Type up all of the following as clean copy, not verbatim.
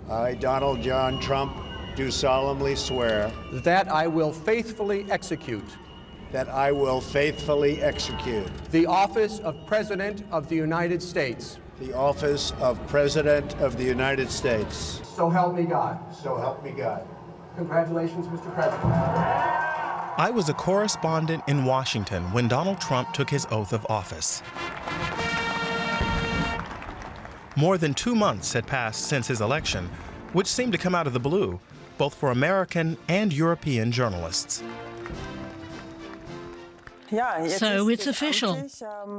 I, Donald John Trump, do solemnly swear that I will faithfully execute that I will faithfully execute the office of President of the United States. the office of President of the United States. So help me God. So help me God. Congratulations, Mr. President. I was a correspondent in Washington when Donald Trump took his oath of office. More than 2 months had passed since his election, which seemed to come out of the blue, both for American and European journalists. So it's official.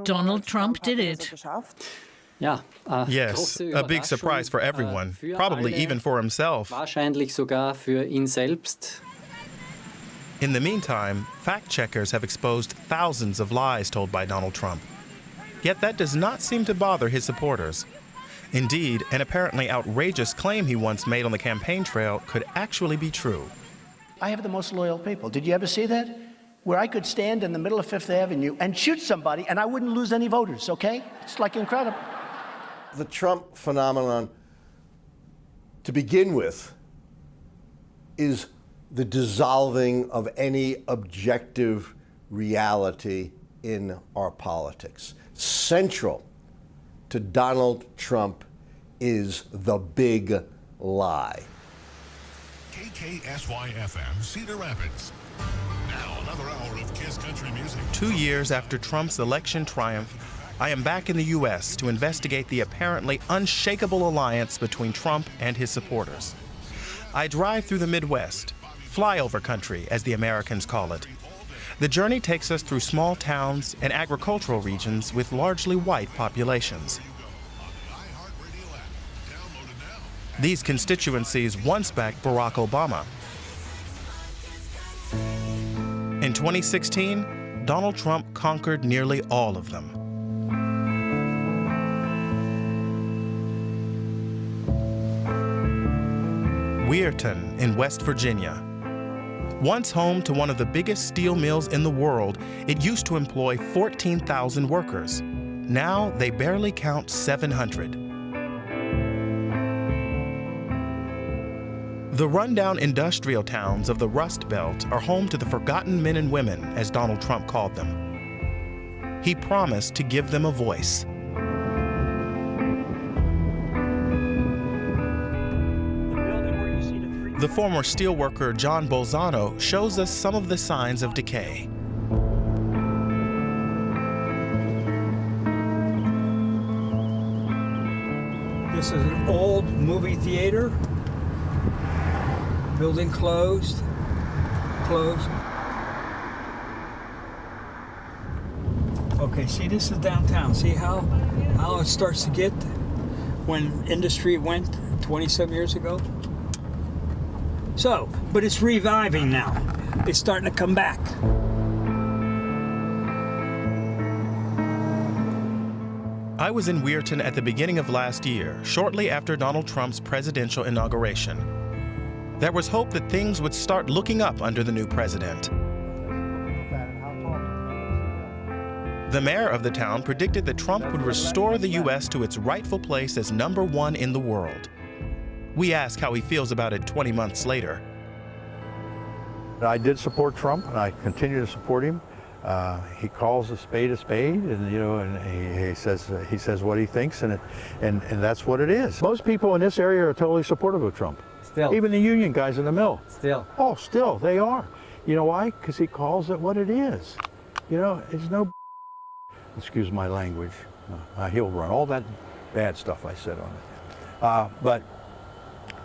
Donald Trump did it. Yes, a big surprise for everyone, probably even for himself. Wahrscheinlich sogar für ihn selbst. In the meantime, fact-checkers have exposed thousands of lies told by Donald Trump. Yet that does not seem to bother his supporters. Indeed, an apparently outrageous claim he once made on the campaign trail could actually be true. I have the most loyal people. Did you ever see that? Where I could stand in the middle of Fifth Avenue and shoot somebody and I wouldn't lose any voters, okay? It's like incredible. The Trump phenomenon, to begin with, is the dissolving of any objective reality in our politics. Central to Donald Trump is the big lie. KKSY-FM, Cedar Rapids. Now another hour of Kiss Country music. 2 years after Trump's election triumph, I am back in the U.S. to investigate the apparently unshakable alliance between Trump and his supporters. I drive through the Midwest, flyover country, as the Americans call it. The journey takes us through small towns and agricultural regions with largely white populations. These constituencies once backed Barack Obama. In 2016, Donald Trump conquered nearly all of them. Weirton in West Virginia. Once home to one of the biggest steel mills in the world, it used to employ 14,000 workers. Now they barely count 700. The rundown industrial towns of the Rust Belt are home to the forgotten men and women, as Donald Trump called them. He promised to give them a voice. The former steelworker John Bolzano shows us some of the signs of decay. This is an old movie theater. Building closed. Okay, see, this is downtown. See how it starts to get when industry went 20-some years ago? So, but it's reviving now. It's starting to come back. I was in Weirton at the beginning of last year, shortly after Donald Trump's presidential inauguration. There was hope that things would start looking up under the new president. The mayor of the town predicted that Trump would restore the U.S. to its rightful place as #1 in the world. We ask how he feels about it 20 months later. I did support Trump, and I continue to support him. He calls a spade, and and he says what he thinks, and that's what it is. Most people in this area are totally supportive of Trump. Still. Even the union guys in the mill. Still. Oh, still, they are. You know why? Because he calls it what it is. You know, it's no. Excuse my language. He'll run all that bad stuff I said on it.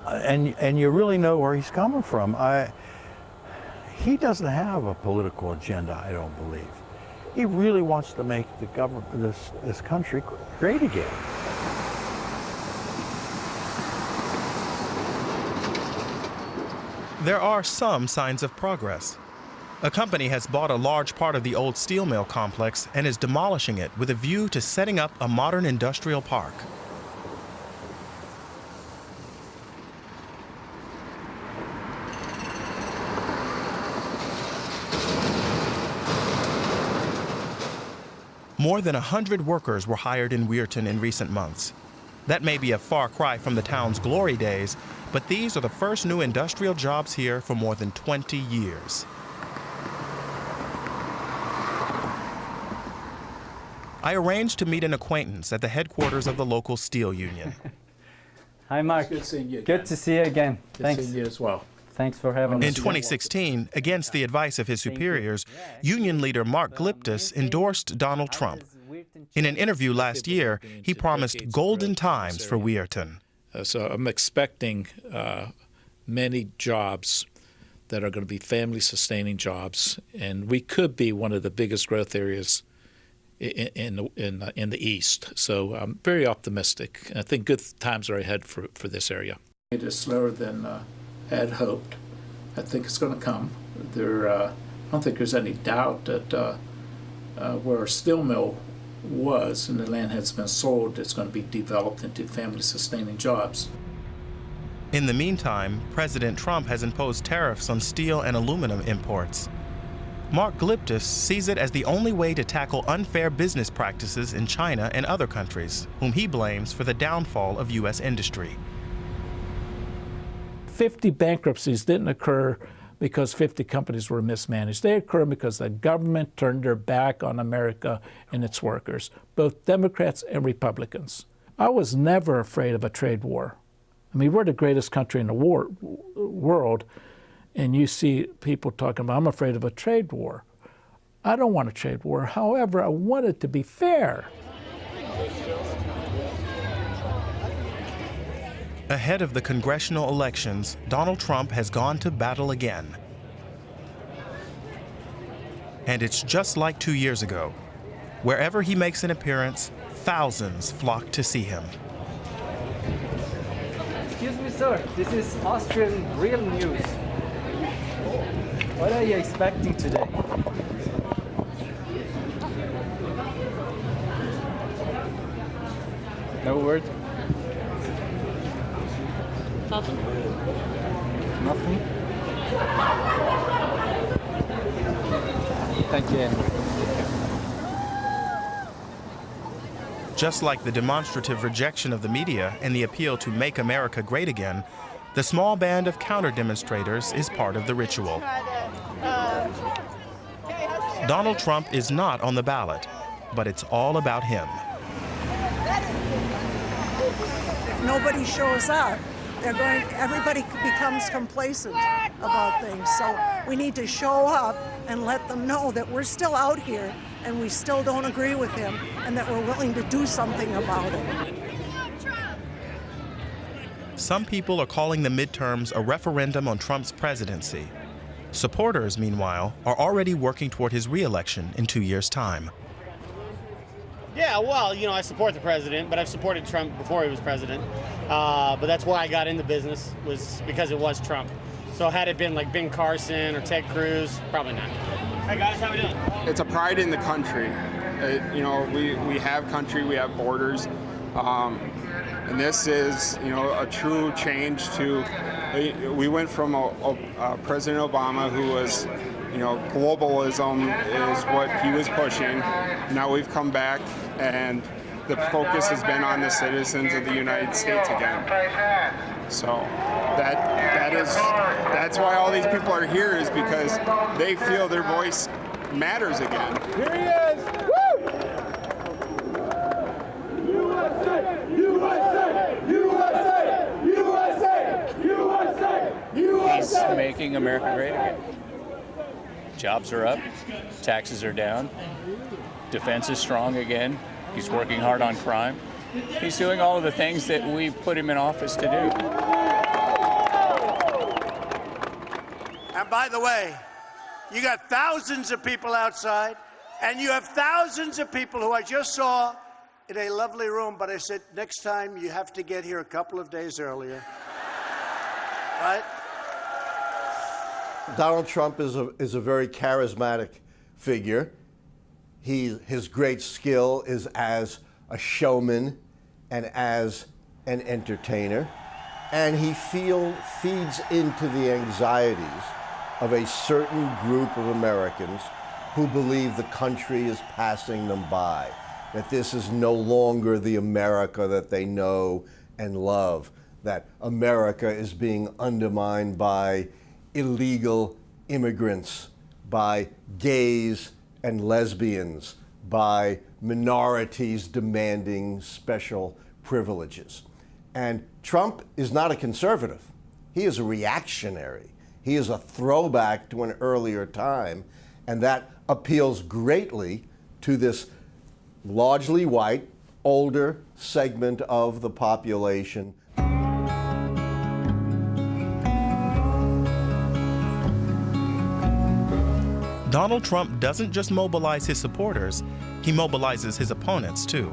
And you really know where he's coming from. He doesn't have a political agenda, I don't believe. He really wants to make the government, this country great again. There are some signs of progress. A company has bought a large part of the old steel mill complex and is demolishing it with a view to setting up a modern industrial park. More than 100 workers were hired in Weirton in recent months. That may be a far cry from the town's glory days, but these are the first new industrial jobs here for more than 20 years. I arranged to meet an acquaintance at the headquarters of the local steel union. Hi, Mark. Good seeing you again. Good to see you again. Good Thanks. seeing you as well. Thanks for having us. In 2016, against the advice of his superiors, union leader Mark Glyptis endorsed Donald Trump. In an interview last year, he promised golden times for Weirton. So I'm expecting many jobs that are going to be family-sustaining jobs, and we could be one of the biggest growth areas in the East. So I'm very optimistic. I think good times are ahead for this area. It is slower than had hoped. I think it's going to come. I don't think there's any doubt that where a steel mill was and the land has been sold, it's going to be developed into family-sustaining jobs. In the meantime, President Trump has imposed tariffs on steel and aluminum imports. Mark Glyptis sees it as the only way to tackle unfair business practices in China and other countries, whom he blames for the downfall of U.S. industry. 50 bankruptcies didn't occur because 50 companies were mismanaged. They occurred because the government turned their back on America and its workers, both Democrats and Republicans. I was never afraid of a trade war. I mean, we're the greatest country in the world, and you see people talking about, I'm afraid of a trade war. I don't want a trade war. However, I want it to be fair. Ahead of the congressional elections, Donald Trump has gone to battle again. And it's just like 2 years ago. Wherever he makes an appearance, thousands flock to see him. Excuse me, sir. This is Austrian Real News. What are you expecting today? No word? Nothing. Nothing? Thank you. Just like the demonstrative rejection of the media and the appeal to make America great again, the small band of counter-demonstrators is part of the ritual. Donald Trump is not on the ballot, but it's all about him. If nobody shows up, everybody becomes complacent about things. So we need to show up and let them know that we're still out here and we still don't agree with him and that we're willing to do something about it. Some people are calling the midterms a referendum on Trump's presidency. Supporters, meanwhile, are already working toward his re-election in 2 years' time. Yeah, well, I support the president, but I've supported Trump before he was president. But that's why I got into business, was because it was Trump. So had it been like Ben Carson or Ted Cruz, probably not. Hey guys, how we doing? It's a pride in the country. We have country, we have borders. And this is, a true change to, we went from President Obama, who was, globalism is what he was pushing. Now we've come back and the focus has been on the citizens of the United States again. So that's why all these people are here, is because they feel their voice matters again. Here he is! Woo! USA! USA! USA! USA! USA! USA! He's making America great again. Jobs are up, taxes are down, defense is strong again. He's working hard on crime. He's doing all of the things that we put him in office to do. And by the way, you got thousands of people outside, and you have thousands of people who I just saw in a lovely room, but I said, next time you have to get here a couple of days earlier. Right? Donald Trump is a very charismatic figure. His great skill is as a showman and as an entertainer. And he feeds into the anxieties of a certain group of Americans who believe the country is passing them by. that this is no longer the America that they know and love, that America is being undermined by illegal immigrants, by gays and lesbians, by minorities demanding special privileges. And Trump is not a conservative. He is a reactionary. He is a throwback to an earlier time, and that appeals greatly to this largely white, older segment of the population. Donald Trump doesn't just mobilize his supporters, he mobilizes his opponents too.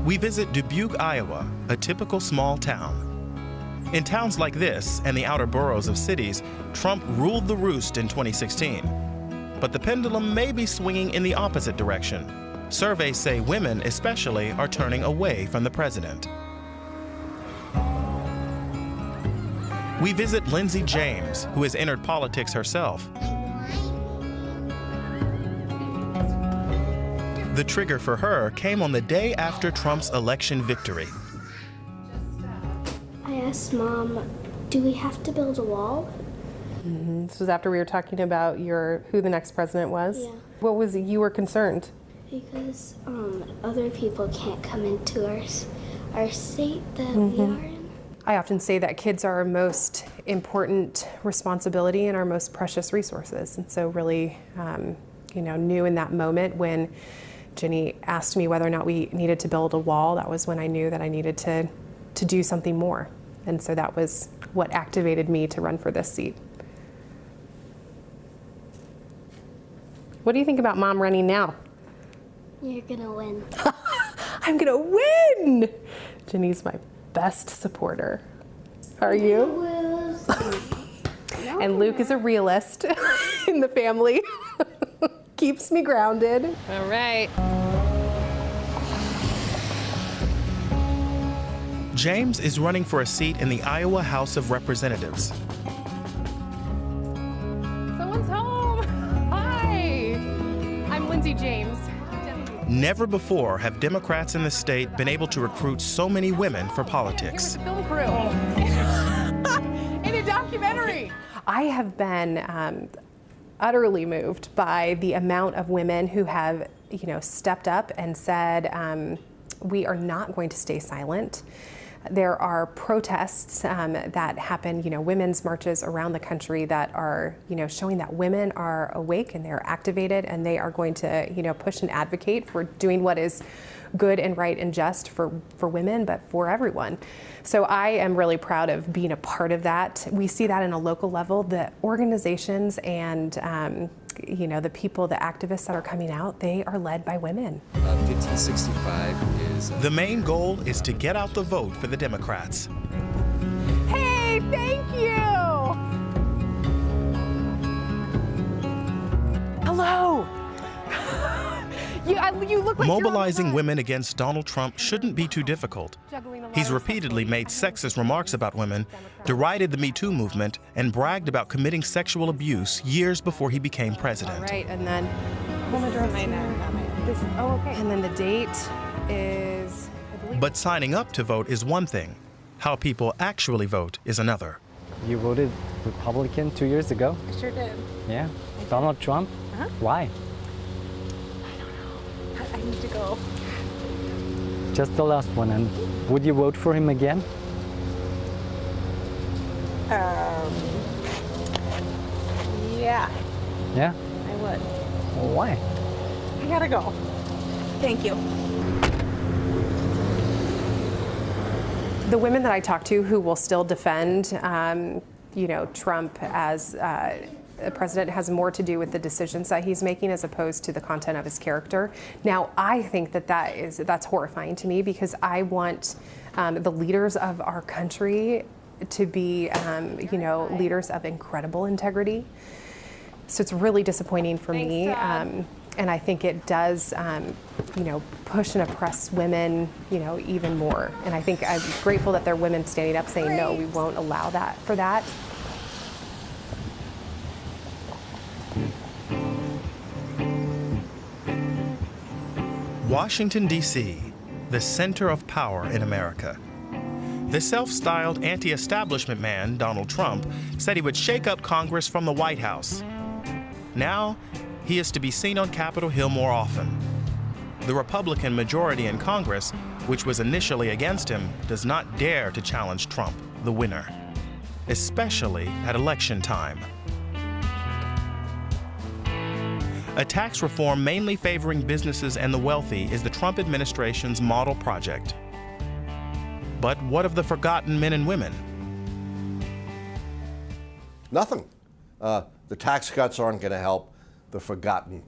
We visit Dubuque, Iowa, a typical small town. In towns like this and the outer boroughs of cities, Trump ruled the roost in 2016. But the pendulum may be swinging in the opposite direction. Surveys say women, especially, are turning away from the president. We visit Lindsay James, who has entered politics herself. The trigger for her came on the day after Trump's election victory. I asked Mom, do we have to build a wall? This was after we were talking about who the next president was? Yeah. What was it you were concerned? Because other people can't come into our state that we are in. I often say that kids are our most important responsibility and our most precious resources. And so really, knew in that moment when Jenny asked me whether or not we needed to build a wall, that was when I knew that I needed to do something more. And so that was what activated me to run for this seat. What do you think about Mom running now? You're gonna win. I'm gonna win! Jenny's my best supporter. Are you? And Luke is a realist in the family. Keeps me grounded. All right. James is running for a seat in the Iowa House of Representatives. Someone's home. Hi. I'm Lindsay James. Never before have Democrats in the state been able to recruit so many women for politics. Here with the film crew. In a documentary. I have been utterly moved by the amount of women who have, stepped up and said, we are not going to stay silent. There are protests that happen, women's marches around the country that are, showing that women are awake and they're activated and they are going to, push and advocate for doing what is good and right and just for women, but for everyone. So I am really proud of being a part of that. We see that in a local level. The organizations and the people, the activists that are coming out, they are led by women. 1565 is... The main goal is to get out the vote for the Democrats. Hey, thank you! Hello! You look like Mobilizing women against Donald Trump shouldn't be too difficult. He's repeatedly made sexist remarks about women, derided the Me Too movement, and bragged about committing sexual abuse years before he became president. All right, and then and then the date is, But signing up to vote is one thing. How people actually vote is another. You voted Republican 2 years ago? I sure did. Yeah. Donald Trump? Uh-huh. Why? I need to go. Just the last one. And would you vote for him again? Yeah, Yeah? I would. Well, why? I gotta go. Thank you. The women that I talk to who will still defend, Trump as the president has more to do with the decisions that he's making as opposed to the content of his character. Now, I think that's horrifying to me because I want the leaders of our country to be, leaders of incredible integrity. So it's really disappointing for me. And I think it does, push and oppress women, even more. And I think I'm grateful that there are women standing up saying, no, we won't allow that for that. Washington, D.C., the center of power in America. The self-styled anti-establishment man, Donald Trump, said he would shake up Congress from the White House. Now, he is to be seen on Capitol Hill more often. The Republican majority in Congress, which was initially against him, does not dare to challenge Trump, the winner, especially at election time. A tax reform mainly favoring businesses and the wealthy is the Trump administration's model project. But what of the forgotten men and women? Nothing. The tax cuts aren't going to help the forgotten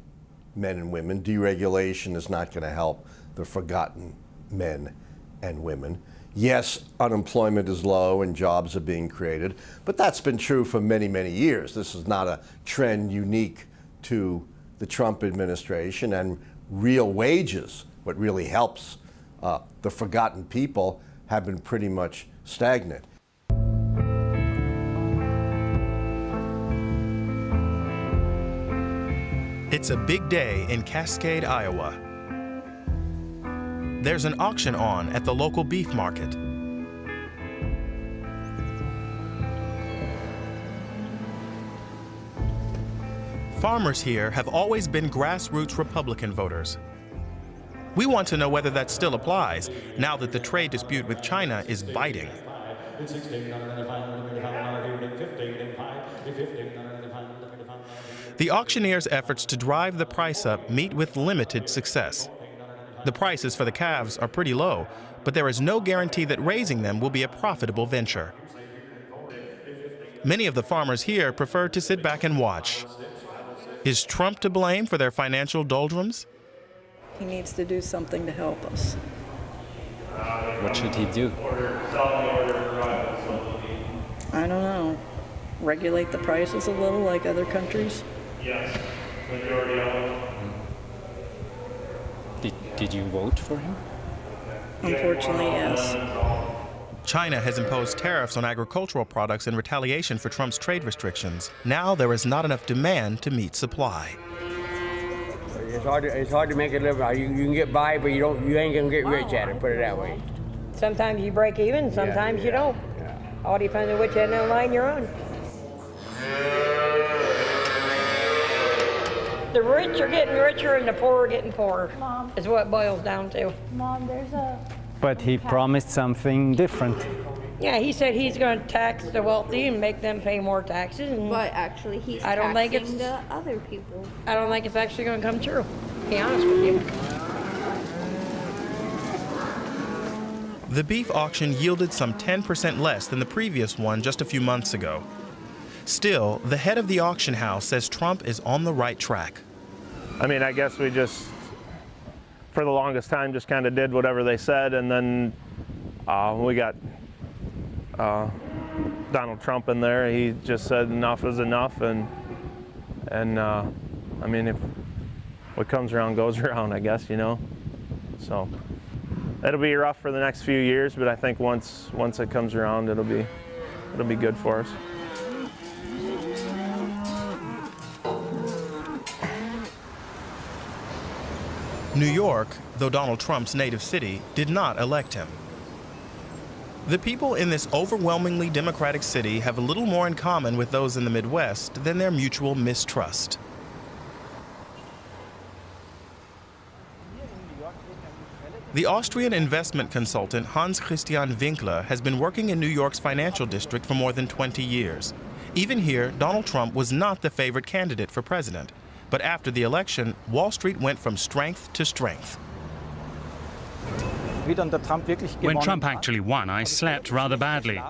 men and women. Deregulation is not going to help the forgotten men and women. Yes, unemployment is low and jobs are being created, but that's been true for many, many years. This is not a trend unique to the Trump administration, and real wages, what really helps the forgotten people, have been pretty much stagnant. It's a big day in Cascade, Iowa. There's an auction on at the local beef market. Farmers here have always been grassroots Republican voters. We want to know whether that still applies now that the trade dispute with China is biting. The auctioneer's efforts to drive the price up meet with limited success. The prices for the calves are pretty low, but there is no guarantee that raising them will be a profitable venture. Many of the farmers here prefer to sit back and watch. Is Trump to blame for their financial doldrums? He needs to do something to help us. What should he do? I don't know. Regulate the prices a little like other countries? Yes, majority of them. Did you vote for him? Unfortunately, yes. China has imposed tariffs on agricultural products in retaliation for Trump's trade restrictions. Now there is not enough demand to meet supply. It's hard to make a living. You can get by, but you ain't gonna get rich at it, put it that way. Sometimes you break even, sometimes you don't. Yeah. All depends on which end of the line you're on. The rich are getting richer and the poor are getting poorer. Mom. Is what it boils down to. Mom, there's a... But he promised something different. Yeah, he said he's going to tax the wealthy and make them pay more taxes. And But actually, he's I don't think taxing it's the other people. I don't think it's actually going to come true. To be honest with you. The beef auction yielded some 10% less than the previous one just a few months ago. Still, the head of the auction house says Trump is on the right track. I mean, I guess we just, for the longest time, just kind of did whatever they said, and then we got Donald Trump in there. He just said enough is enough, and I mean, if what comes around goes around, I guess, you know. So it'll be rough for the next few years, but I think once it comes around, it'll be good for us. New York, though Donald Trump's native city, did not elect him. The people in this overwhelmingly Democratic city have a little more in common with those in the Midwest than their mutual mistrust. The Austrian investment consultant Hans Christian Winkler has been working in New York's financial district for more than 20 years. Even here, Donald Trump was not the favorite candidate for president. But after the election, Wall Street went from strength to strength. When Trump actually won, I slept rather badly.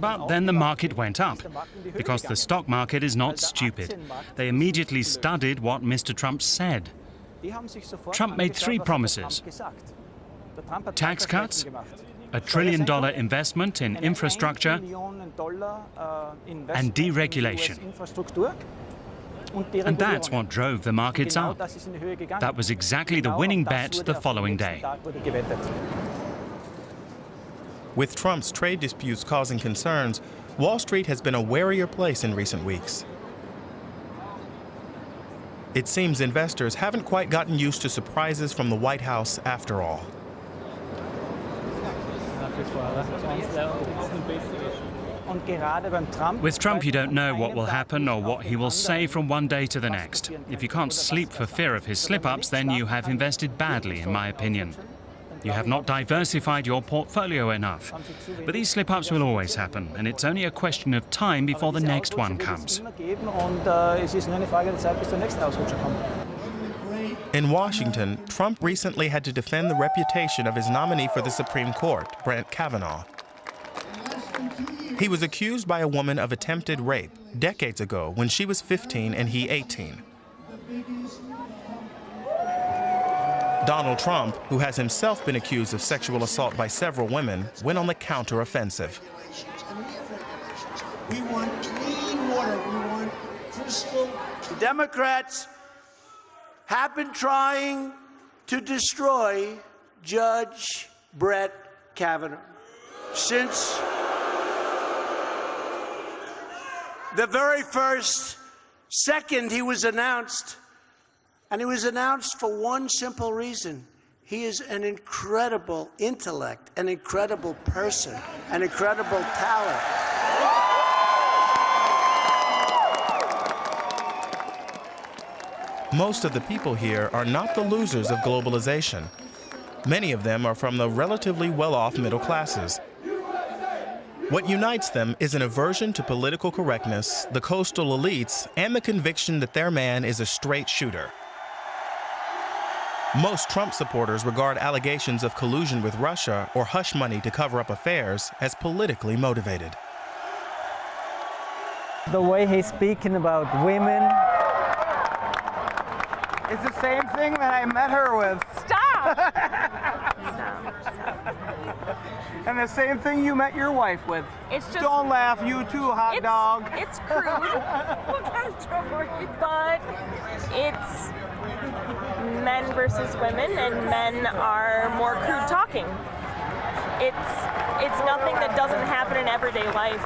But then the market went up, because the stock market is not stupid. They immediately studied what Mr. Trump said. Trump made 3 promises: tax cuts, $1 trillion investment in infrastructure, and deregulation. And that's what drove the markets up. That was exactly the winning bet the following day. With Trump's trade disputes causing concerns, Wall Street has been a warier place in recent weeks. It seems investors haven't quite gotten used to surprises from the White House after all. With Trump, you don't know what will happen or what he will say from one day to the next. If you can't sleep for fear of his slip-ups, then you have invested badly, in my opinion. You have not diversified your portfolio enough. But these slip-ups will always happen, and it's only a question of time before the next one comes. In Washington, Trump recently had to defend the reputation of his nominee for the Supreme Court, Brett Kavanaugh. He was accused by a woman of attempted rape decades ago when she was 15 and he 18. Donald Trump, who has himself been accused of sexual assault by several women, went on the counteroffensive. We want clean water. We want crystal. The Democrats have been trying to destroy Judge Brett Kavanaugh since the very first second he was announced. And he was announced for one simple reason. He is an incredible intellect, an incredible person, an incredible talent. Most of the people here are not the losers of globalization. Many of them are from the relatively well-off middle classes. What unites them is an aversion to political correctness, the coastal elites, and the conviction that their man is a straight shooter. Most Trump supporters regard allegations of collusion with Russia or hush money to cover up affairs as politically motivated. The way he's speaking about women. It's the same thing that I met her with. Stop! And the same thing you met your wife with. It's just, don't laugh, you too, hot dog. It's crude. What kind of trouble are you? But it's men versus women, and men are more crude talking. It's nothing that doesn't happen in everyday life.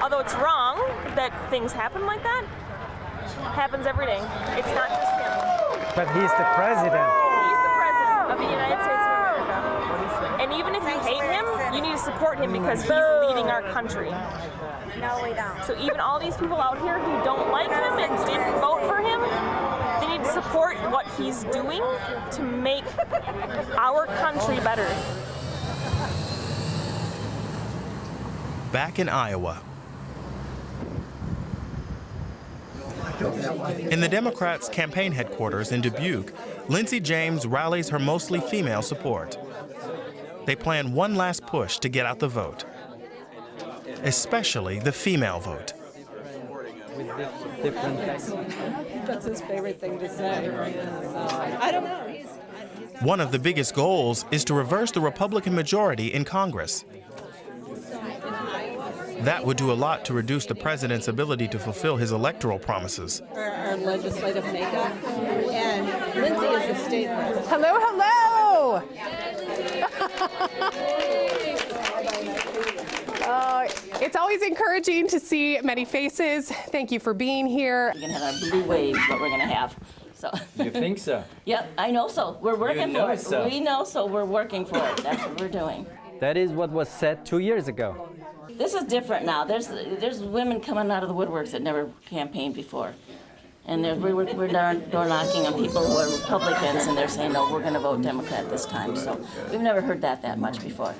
Although it's wrong that things happen like that, it happens every day. It's not just him. But he's the president. He's the president of the United States of America. And even if you hate him, you need to support him because he's leading our country. No, we don't. So even all these people out here who don't like him and didn't vote for him, they need to support what he's doing to make our country better. Back in Iowa. In the Democrats' campaign headquarters in Dubuque, Lindsey James rallies her mostly female support. They plan one last push to get out the vote, especially the female vote. That's his favorite thing to say. I don't know. One of the biggest goals is to reverse the Republican majority in Congress. That would do a lot to reduce the president's ability to fulfill his electoral promises. Our legislative makeup. And Lindsay is the state rep. Hello, hello! It's always encouraging to see many faces. Thank you for being here. We're going to have our blue wave, what we're going to have. So. You think so? Yep, I know so. We're working for it. So. We know so. We're working for it. That's what we're doing. That is what was said 2 years ago. This is different now. There's women coming out of the woodworks that never campaigned before. And we're door knocking on people who are Republicans, and they're saying, no, we're going to vote Democrat this time. So we've never heard that much before.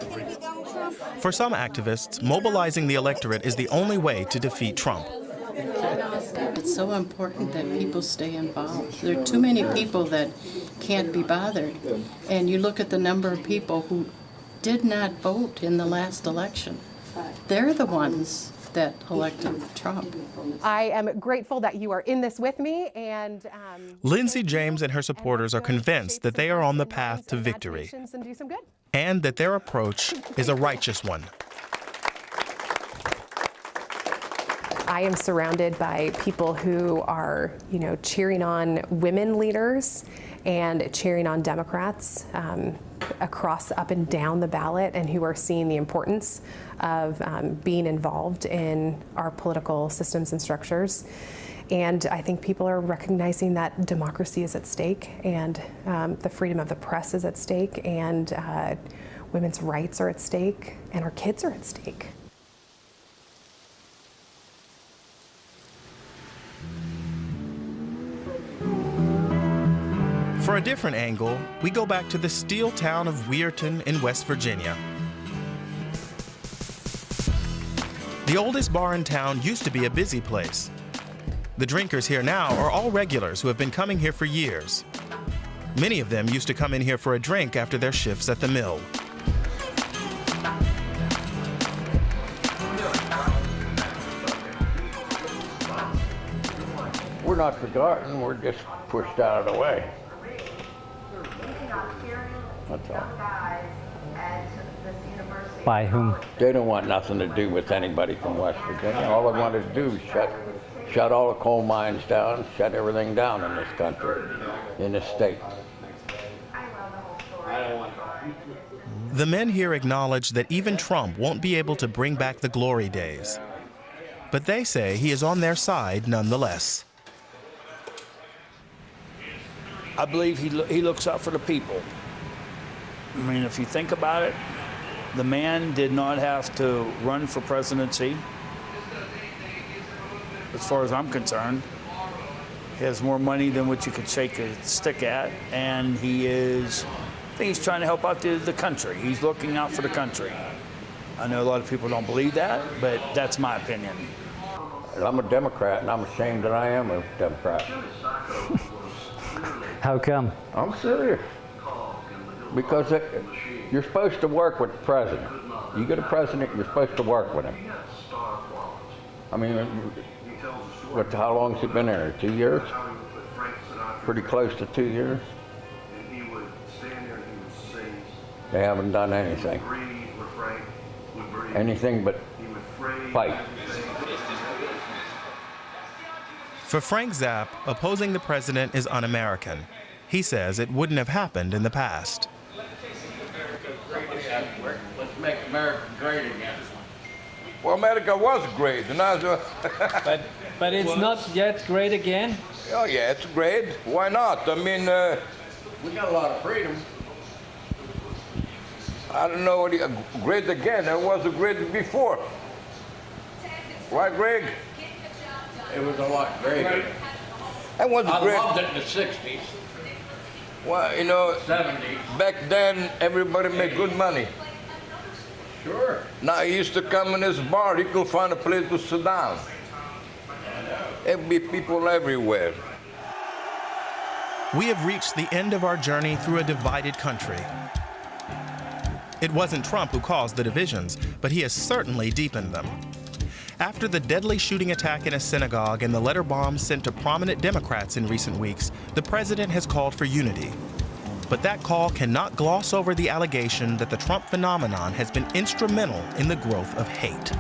For some activists, mobilizing the electorate is the only way to defeat Trump. It's so important that people stay involved. There are too many people that can't be bothered. And you look at the number of people who did not vote in the last election. They're the ones that elected Trump. I am grateful that you are in this with me, and Lindsey James and her supporters are convinced that they are on the path to victory and do some good. And that their approach is a righteous one. I am surrounded by people who are, cheering on women leaders and cheering on Democrats. across up and down the ballot and who are seeing the importance of being involved in our political systems and structures. And I think people are recognizing that democracy is at stake, and the freedom of the press is at stake, and women's rights are at stake, and our kids are at stake. For a different angle, we go back to the steel town of Weirton in West Virginia. The oldest bar in town used to be a busy place. The drinkers here now are all regulars who have been coming here for years. Many of them used to come in here for a drink after their shifts at the mill. We're not forgotten, we're just pushed out of the way. That's all. By whom? They don't want nothing to do with anybody from West Virginia. All they wanted to do is shut all the coal mines down, shut everything down in this country, in this state. The men here acknowledge that even Trump won't be able to bring back the glory days. But they say he is on their side nonetheless. I believe he looks out for the people. I mean, if you think about it, the man did not have to run for presidency. As far as I'm concerned, he has more money than what you could shake a stick at, and I think he's trying to help out the country. He's looking out for the country. I know a lot of people don't believe that, but that's my opinion. I'm a Democrat, and I'm ashamed that I am a Democrat. How come? I'm serious. Because you're supposed to work with the president. You get a president, you're supposed to work with him. I mean, how long has he been there? 2 years? Pretty close to 2 years. They haven't done anything. Anything but fight. For Frank Zapp, opposing the president is un-American. He says it wouldn't have happened in the past. Let's make America great again. Well, America was great. But it's not yet great again? Oh, yeah, it's great. Why not? I mean... we got a lot of freedom. I don't know what great again. It was great before. Right, Greg? It was a lot greater. It was great. I loved it in the 60s. Well, you know, 70s. Back then, everybody made good money. Sure. Now, he used to come in his bar, he could find a place to sit down. There'd be people everywhere. We have reached the end of our journey through a divided country. It wasn't Trump who caused the divisions, but he has certainly deepened them. After the deadly shooting attack in a synagogue and the letter bombs sent to prominent Democrats in recent weeks, the president has called for unity. But that call cannot gloss over the allegation that the Trump phenomenon has been instrumental in the growth of hate.